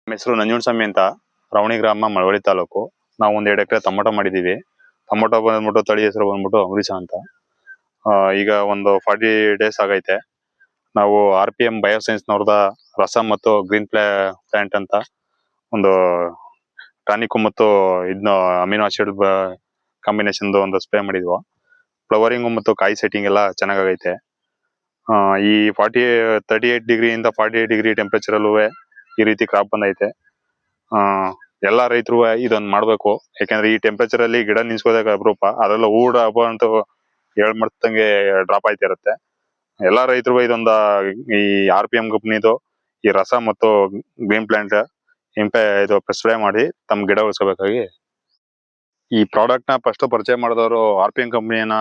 ನಮ್ಮ ಹೆಸರು ನಂಜುಂಡಸ್ವಾಮಿ ಅಂತ, ರವಣಿ ಗ್ರಾಮ, ಮಳವಳ್ಳಿ ತಾಲೂಕು. ನಾವು ಒಂದ್ 2 ಎಕರೆ ಟೊಮೊಟೊ ಮಾಡಿದೀವಿ. ಟೊಮೊಟೊ ಬಂದ್ಬಿಟ್ಟು ತಳಿ ಹೆಸರು ಬಂದ್ಬಿಟ್ಟು ಅಮೃತ ಅಂತ. ಈಗ ಒಂದು 40 ಡೇಸ್ ಆಗೈತೆ. ನಾವು RPM ಬಯೋಸೈನ್ಸ್ ನವ್ರದ ರಸ ಮತ್ತು ಗ್ರೀನ್ ಪ್ಲಾಂಟ್ ಅಂತ ಒಂದು ಟಾನಿಕ್ ಮತ್ತು ಇದನ್ನ ಅಮಿನೋ ಆಸಿಡ್ ಕಾಂಬಿನೇಷನ್ ಒಂದು ಸ್ಪ್ರೇ ಮಾಡಿದ್ವು. ಫ್ಲವರಿಂಗ್ ಮತ್ತು ಕಾಯಿ ಸೆಟ್ಟಿಂಗ್ ಎಲ್ಲ ಚೆನ್ನಾಗೈತೆ. ಈ 38 ಡಿಗ್ರಿ ಇಂದ 48 ಡಿಗ್ರಿ ಟೆಂಪರೇಚರ್ ಅಲ್ಲೂ ಈ ರೀತಿ ಕ್ರಾಪ್ ಬಂದೈತೆ. ಎಲ್ಲಾ ರೈತರು ಇದೊಂದು ಮಾಡ್ಬೇಕು. ಯಾಕಂದ್ರೆ ಈ ಟೆಂಪರೇಚರ್ ಅಲ್ಲಿ ಗಿಡ ನಿಲ್ಸ್ಕೋದಾಗ ಅಪರೂಪ, ಅದೆಲ್ಲ ಹೂಡ ಹಬ್ಬ ಅಂತ ಮಟ್ಟಂಗೆ ಡ್ರಾಪ್ ಆಯ್ತಾ ಇರುತ್ತೆ. ಎಲ್ಲಾ ರೈತರು ಇದೊಂದ ಈ RPM ಕಂಪನಿದು ಈ ರಸ ಮತ್ತು ಗ್ರೀನ್ ಪ್ಲಾಂಟ್ ಇದು ಸ್ಪ್ರೇ ಮಾಡಿ ತಮ್ಮ ಗಿಡ ಉಳಿಸ್ಕೋಬೇಕಾಗಿ. ಈ ಪ್ರಾಡಕ್ಟ್ ನ ಫಸ್ಟ್ ಪರಿಚಯ ಮಾಡಿದವರು RPM ಕಂಪನಿಯನ್ನ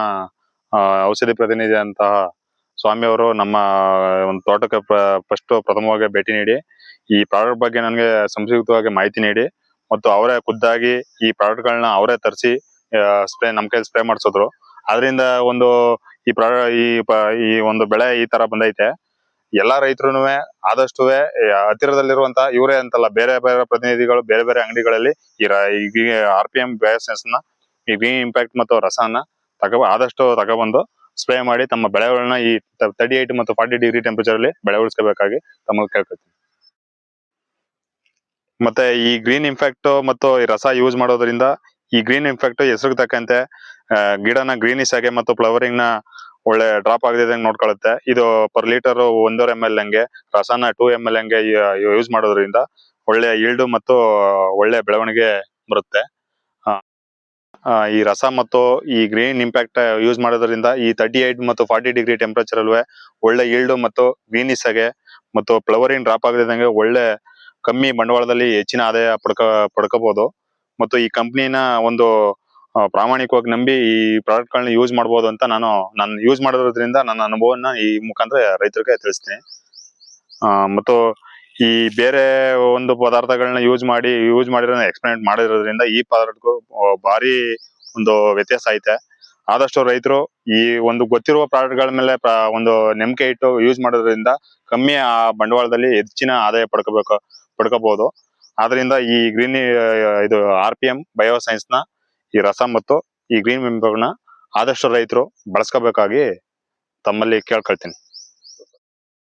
ಔಷಧಿ ಪ್ರತಿನಿಧಿ ಅಂತ ಸ್ವಾಮಿ ಅವರು ನಮ್ಮ ಒಂದು ತೋಟಕ್ಕೆ ಫಸ್ಟ್ ಪ್ರಥಮವಾಗಿ ಭೇಟಿ ನೀಡಿ ಈ ಪ್ರಾಡಕ್ಟ್ ಬಗ್ಗೆ ನನಗೆ ಸಂಕ್ಷಿಪ್ತವಾಗಿ ಮಾಹಿತಿ ನೀಡಿ, ಮತ್ತು ಅವರೇ ಖುದ್ದಾಗಿ ಈ ಪ್ರಾಡಕ್ಟ್ ಗಳನ್ನ ಅವರೇ ತರಿಸಿ ನಮ್ ಕೈ ಸ್ಪ್ರೇ ಮಾಡಿಸಿದ್ರು. ಅದರಿಂದ ಒಂದು ಈ ಒಂದು ಬೆಳೆ ಈ ತರ ಬಂದೈತೆ. ಎಲ್ಲಾ ರೈತರು ಆದಷ್ಟು ಹತ್ತಿರದಲ್ಲಿರುವಂತ ಇವರೇ ಅಂತಲ್ಲ, ಬೇರೆ ಬೇರೆ ಪ್ರತಿನಿಧಿಗಳು ಬೇರೆ ಬೇರೆ ಅಂಗಡಿಗಳಲ್ಲಿ ಈ RPM ಬಯೋಸೈನ್ಸ್ ನ ಈ ಗ್ರೀನ್ ಇಂಪ್ಯಾಕ್ಟ್ ಮತ್ತು ರಸನ ಆದಷ್ಟು ತಗೊಬಂದು ಸ್ಪ್ರೇ ಮಾಡಿ ತಮ್ಮ ಬೆಳೆಗಳನ್ನ ಈ 38 ಮತ್ತು 40 ಡಿಗ್ರಿ ಟೆಂಪರೇಚರ್ ಅಲ್ಲಿ ಬೆಳೆ ಉಳಿಸ್ಕೋಬೇಕಾಗಿ ತಮಗೆ ಕೇಳ್ಕೊತೀನಿ. ಮತ್ತೆ ಈ ಗ್ರೀನ್ ಇಂಪ್ಯಾಕ್ಟ್ ಮತ್ತು ಈ ರಸ ಯೂಸ್ ಮಾಡೋದ್ರಿಂದ ಈ ಗ್ರೀನ್ ಇಂಪ್ಯಾಕ್ಟ್ ಹೆಸರು ತಕ್ಕಂತೆ ಗಿಡನ ಗ್ರೀನಿಶ್ ಆಗಿ ಮತ್ತು ಫ್ಲವರಿಂಗ್ ನ ಒಳ್ಳೆ ಡ್ರಾಪ್ ಆಗದಿದ್ದಂಗೆ ನೋಡ್ಕೊಳ್ಳುತ್ತೆ. ಇದು ಪರ್ ಲೀಟರ್ 1.5 ml ಹಂಗೆ, ರಸನ 2 ml ಹಂಗೆ ಯೂಸ್ ಮಾಡೋದ್ರಿಂದ ಒಳ್ಳೆ ಈಲ್ಡ್ ಮತ್ತು ಒಳ್ಳೆ ಬೆಳವಣಿಗೆ ಬರುತ್ತೆ. ಈ ರಸ ಮತ್ತು ಈ ಗ್ರೀನ್ ಇಂಪ್ಯಾಕ್ಟ್ ಯೂಸ್ ಮಾಡೋದ್ರಿಂದ ಈ 38 ಮತ್ತು 40 ಡಿಗ್ರಿ ಟೆಂಪರೇಚರ್ ಅಲ್ವೇ ಒಳ್ಳೆ ಈಲ್ಡ್ ಮತ್ತು ಗ್ರೀನಿಶ್ ಆಗಿ ಮತ್ತು ಫ್ಲವರಿಂಗ್ ಡ್ರಾಪ್ ಆಗದಿದ್ದಂಗೆ ಒಳ್ಳೆ ಕಮ್ಮಿ ಬಂಡವಾಳದಲ್ಲಿ ಹೆಚ್ಚಿನ ಆದಾಯ ಪಡ್ಕೋಬಹುದು. ಮತ್ತು ಈ ಕಂಪ್ನಿನ ಒಂದು ಪ್ರಾಮಾಣಿಕವಾಗಿ ನಂಬಿ ಈ ಪ್ರಾಡಕ್ಟ್ ಗಳನ್ನ ಯೂಸ್ ಮಾಡಬಹುದು ಅಂತ ನಾನು ಯೂಸ್ ಮಾಡೋದ್ರಿಂದ ನನ್ನ ಅನುಭವನ ಈ ಮುಖಾಂತರ ರೈತರಿಗೆ ತಿಳಿಸ್ತೀನಿ. ಮತ್ತು ಈ ಬೇರೆ ಒಂದು ಪದಾರ್ಥಗಳನ್ನ ಯೂಸ್ ಮಾಡಿರೋ ಎಕ್ಸ್ಪೆರಿಮೆಂಟ್ ಮಾಡಿರೋದ್ರಿಂದ ಈ ಪದಾರ್ಥಕ್ಕೂ ಭಾರಿ ಒಂದು ವ್ಯತ್ಯಾಸ ಐತೆ. ಆದಷ್ಟು ರೈತರು ಈ ಒಂದು ಗೊತ್ತಿರುವ ಪ್ರಾಡಕ್ಟ್ ಗಳ ಮೇಲೆ ಒಂದು ನಂಬಿಕೆ ಇಟ್ಟು ಯೂಸ್ ಮಾಡೋದ್ರಿಂದ ಕಮ್ಮಿ ಬಂಡವಾಳದಲ್ಲಿ ಹೆಚ್ಚಿನ ಆದಾಯ ಪಡ್ಕೋಬಹುದು. ಆದ್ರಿಂದ ಈ ಇದು RPM ಬಯೋಸೈನ್ಸ್ ನ ಈ ರಸ ಮತ್ತು ಈ ಗ್ರೀನ್ ಇಂಪ್ಯಾಕ್ಟ್ ನ ಆದಷ್ಟು ರೈತರು ಬಳಸ್ಕೋಬೇಕಾಗಿ ತಮ್ಮಲ್ಲಿ ಕೇಳ್ಕೊಳ್ತೀನಿ.